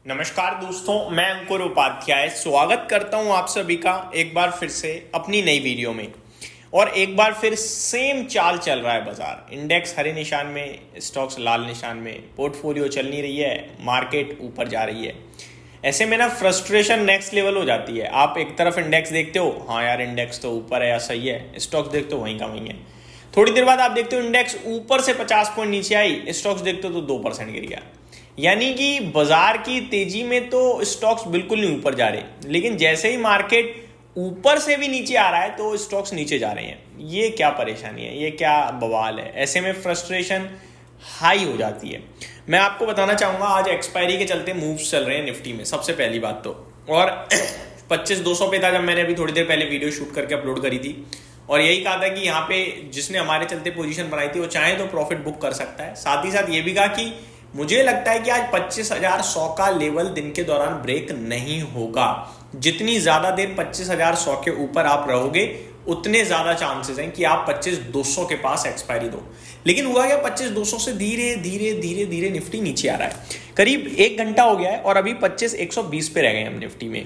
नमस्कार दोस्तों, मैं अंकुर उपाध्याय स्वागत करता हूं आप सभी का एक बार फिर से अपनी नई वीडियो में। और एक बार फिर सेम चाल चल रहा है बाजार। इंडेक्स हरे निशान में, स्टॉक्स लाल निशान में, पोर्टफोलियो चल नहीं रही है, मार्केट ऊपर जा रही है। ऐसे में ना फ्रस्ट्रेशन नेक्स्ट लेवल हो जाती है। आप एक तरफ इंडेक्स देखते हो, हाँ यार इंडेक्स तो ऊपर है या सही है, स्टॉक्स देखते हो वहीं का वहीं है। थोड़ी देर बाद आप देखते हो इंडेक्स ऊपर से 50 पॉइंट नीचे आई, स्टॉक्स देखते हो तो 2% गिर गया। यानी कि बाजार की तेजी में तो स्टॉक्स बिल्कुल नहीं ऊपर जा रहे, लेकिन जैसे ही मार्केट ऊपर से भी नीचे आ रहा है तो स्टॉक्स नीचे जा रहे हैं। ये क्या परेशानी है, ये क्या बवाल है। ऐसे में फ्रस्ट्रेशन हाई हो जाती है। मैं आपको बताना चाहूंगा आज एक्सपायरी के चलते मूव्स चल रहे हैं निफ्टी में। सबसे पहली बात तो, और 25,200 पे था जब मैंने अभी थोड़ी देर पहले वीडियो शूट करके अपलोड करी थी, और यही कहा था कि यहाँ पे जिसने हमारे चलते पोजीशन बनाई थी वो चाहे तो प्रॉफिट बुक कर सकता है। साथ ही साथ ये भी कहा कि मुझे लगता है कि आज 25,100 का लेवल दिन के दौरान ब्रेक नहीं होगा। जितनी ज्यादा देर 25,100 के ऊपर आप रहोगे उतने ज्यादा चांसेस हैं कि आप 25,200 के पास एक्सपायरी दो। लेकिन हुआ क्या, 25,200 से धीरे धीरे धीरे धीरे निफ्टी नीचे आ रहा है। करीब 1 घंटा हो गया है और अभी 25,120 पे रह गए हम निफ्टी में।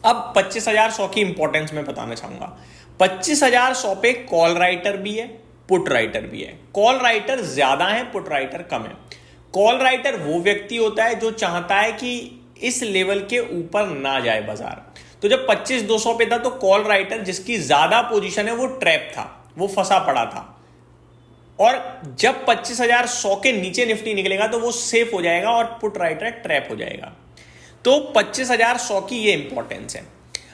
अब 25,100 की इंपॉर्टेंस मैं बताना चाहूंगा। 25,100 पे कॉल राइटर भी है, पुट राइटर भी है। कॉल राइटर ज्यादा है, पुट राइटर कम है। कॉल राइटर वो व्यक्ति होता है जो चाहता है कि इस लेवल के ऊपर ना जाए बाजार। तो जब 25,200 पे था तो कॉल राइटर जिसकी ज्यादा पोजीशन है वो ट्रैप था, वो फंसा पड़ा था। और जब 25,100 के नीचे निफ्टी निकलेगा तो वो सेफ हो जाएगा और पुट राइटर ट्रैप हो जाएगा। तो 25,100 की ये इंपॉर्टेंस है।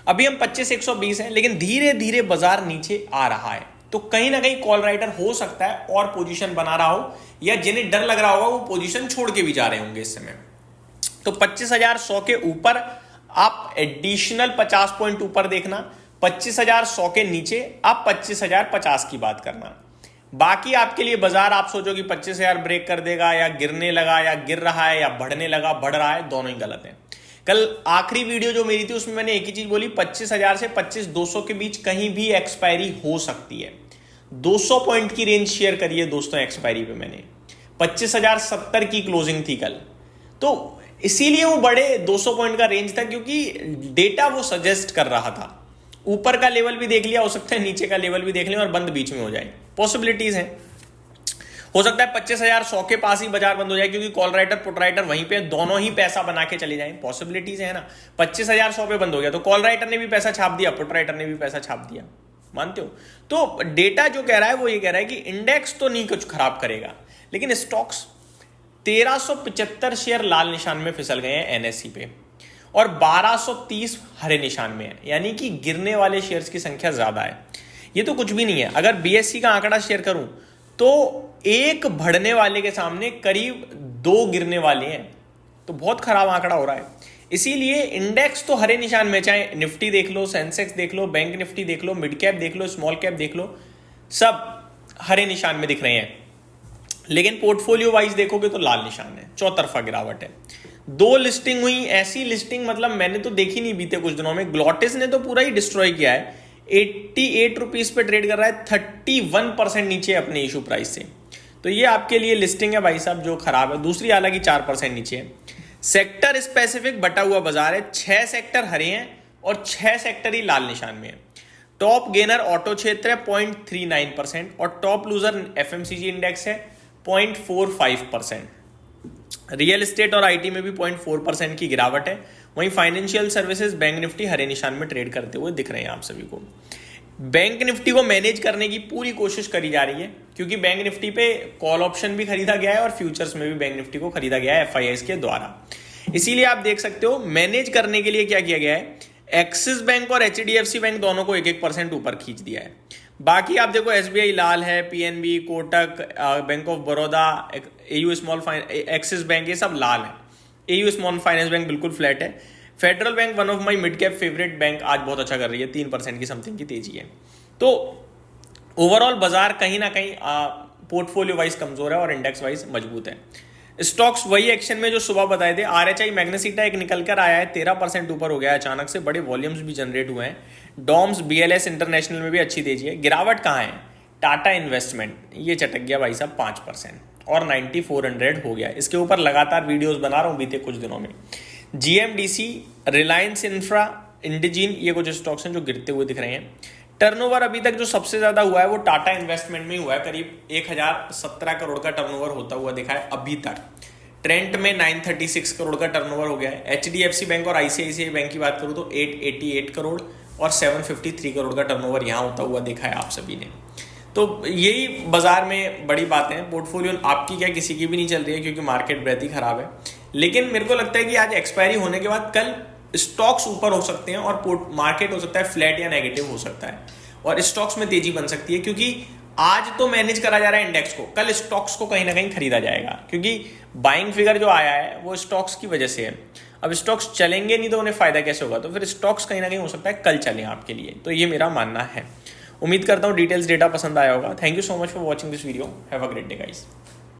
अभी हम 25,120 हैं, लेकिन धीरे धीरे बाजार नीचे आ रहा है। तो कहीं ना कहीं कॉल राइटर हो सकता है और पोजीशन बना रहा हो, या जिन्हें डर लग रहा होगा वो पोजीशन छोड़ के भी जा रहे होंगे इस समय। तो 25,100 के ऊपर आप एडिशनल 50 पॉइंट ऊपर देखना, 25,100 के नीचे आप 25,050 की बात करना। बाकी आपके लिए बाजार आप सोचो कि 25,000 ब्रेक कर देगा या गिरने लगा या गिर रहा है या बढ़ने लगा बढ़ रहा है, दोनों ही गलत है। कल आखिरी वीडियो जो मेरी थी उसमें मैंने एक ही चीज बोली, 25,000 से 25,200 के बीच कहीं भी एक्सपायरी हो सकती है। 200 पॉइंट की रेंज शेयर करिए दोस्तों एक्सपायरी पे। मैंने 25,070 की क्लोजिंग थी कल, तो इसीलिए वो बड़े 200 पॉइंट का रेंज था क्योंकि डेटा वो सजेस्ट कर रहा था। ऊपर का लेवल भी देख लिया, हो सकता है नीचे का लेवल भी देख लें और बंद बीच में हो जाए, पॉसिबिलिटीज हैं। हो सकता है 25,100 के पास ही बाजार बंद हो जाए क्योंकि कॉल राइटर पुट राइटर वहीं पे दोनों ही पैसा बना के चले जाएं, पॉसिबिलिटीज है ना। 25,100 पे बंद हो गया तो कॉल राइटर ने भी पैसा छाप दिया, पुट राइटर ने भी पैसा छाप दिया, मानते हो। तो डेटा जो कह रहा है वो ये कह रहा है कि इंडेक्स तो नहीं कुछ खराब करेगा, लेकिन स्टॉक्स 1,375 शेयर लाल निशान में फिसल गए हैं एनएससी पे, और 1,230 हरे निशान में है। यानी कि गिरने वाले शेयर्स की संख्या ज्यादा है। ये तो कुछ भी नहीं है। अगर बीएससी का आंकड़ा शेयर करूं तो एक बढ़ने वाले के सामने करीब 2 गिरने वाले हैं। तो बहुत खराब आंकड़ा हो रहा है। इसीलिए इंडेक्स तो हरे निशान में, चाहे निफ्टी देख लो, सेंसेक्स देख लो, बैंक निफ्टी देख लो, मिड कैप देख लो, स्मॉल कैप देख लो, सब हरे निशान में दिख रहे हैं। लेकिन पोर्टफोलियो वाइज देखोगे तो लाल निशान है, चौतरफा गिरावट है। 2 लिस्टिंग हुई, ऐसी लिस्टिंग मतलब मैंने तो देखी नहीं बीते कुछ दिनों में। ग्लोटिस ने तो पूरा ही डिस्ट्रॉय किया है। 88 रुपीज पे ट्रेड कर रहा है, 31% नीचे अपने इशू प्राइस से। तो ये आपके लिए लिस्टिंग है भाई साहब जो खराब है। दूसरी हालांकि 4% नीचे है। सेक्टर स्पेसिफिक बटा हुआ बाजार है। 6 सेक्टर हरे हैं और 6 सेक्टर ही लाल निशान में है। टॉप गेनर ऑटो क्षेत्र है 0.39% और टॉप लूजर एफएमसीजी इंडेक्स है 0.45%। रियल एस्टेट और आईटी में भी 0.4% की गिरावट है। वहीं फाइनेंशियल सर्विसेज, बैंक निफ्टी हरे निशान में ट्रेड करते हुए दिख रहे हैं आप सभी को। बैंक निफ्टी को मैनेज करने की पूरी कोशिश करी जा रही है क्योंकि बैंक निफ्टी पे कॉल ऑप्शन भी खरीदा गया है और फ्यूचर्स में भी बैंक निफ्टी को खरीदा गया है एफआईआईज के द्वारा। इसीलिए आप देख सकते हो मैनेज करने के लिए क्या किया गया है, एक्सिस बैंक और एचडीएफसी बैंक दोनों को 1-1% ऊपर खींच दिया है। बाकी आप देखो एसबीआई लाल है, PNB, Kotak, bank of Baroda, AU small finance, axis bank, ये सब लाल है। एयू स्मॉल फाइनेंस बैंक बिल्कुल फ्लैट है। Federal bank, one of my mid cap favourite bank, आज बहुत अच्छा कर रही है, 3% की समथिंग की तेजी है। तो ओवरऑल बाजार कहीं ना कहीं पोर्टफोलियो वाइज कमजोर है और इंडेक्स वाइज मजबूत है। स्टॉक्स वही एक्शन में जो सुबह बताए थे। आरएचआई मैग्नेसिटा एक निकल कर आया है, 13% ऊपर हो गया है अचानक से, बड़े वॉल्यूम्स भी जनरेट हुए हैं। डॉम्स, बीएलएस इंटरनेशनल में भी अच्छी तेजी है। गिरावट कहाँ है, टाटा इन्वेस्टमेंट ये चटक गया भाई साहब 5%। और 9400 हो गया। इसके ऊपर लगातार वीडियोस बना रहा हूँ बीते कुछ दिनों में। जीएमडीसी, रिलायंस इंफ्रा, इंडिजीन, ये कुछ स्टॉक्स हैं जो गिरते हुए दिख रहे हैं। टर्नओवर अभी तक जो सबसे ज्यादा हुआ है वो टाटा इन्वेस्टमेंट में हुआ है, करीब 1017 करोड़ का टर्नओवर होता हुआ दिखा है अभी तक। ट्रेंट में 936 करोड़ का टर्नओवर हो गया है। एचडीएफसी बैंक और आईसीआईसीआई बैंक की बात करूं तो 888 करोड़ और 753 करोड़ का टर्नओवर यहां होता हुआ देखा है आप सभी ने। तो यही बाजार में बड़ी बातें हैं। पोर्टफोलियो आपकी क्या किसी की भी नहीं चल रही है क्योंकि मार्केट बहुत ही खराब है। लेकिन मेरे को लगता है कि आज एक्सपायरी होने के बाद कल स्टॉक्स ऊपर हो सकते हैं और मार्केट हो सकता है फ्लैट या नेगेटिव हो सकता है और स्टॉक्स में तेजी बन सकती है, क्योंकि आज तो मैनेज करा जा रहा है इंडेक्स को, कल स्टॉक्स को कहीं ना कहीं खरीदा जाएगा, क्योंकि बाइंग फिगर जो आया है वो स्टॉक्स की वजह से है। अब स्टॉक्स चलेंगे नहीं तो उन्हें फायदा कैसे होगा, तो फिर स्टॉक्स कहीं ना कहीं हो सकता है कल चलें आपके लिए। तो ये मेरा मानना है। उम्मीद करता हूँ डिटेल्स डेटा पसंद आया होगा। Thank you so much for watching this video. Have a great day guys.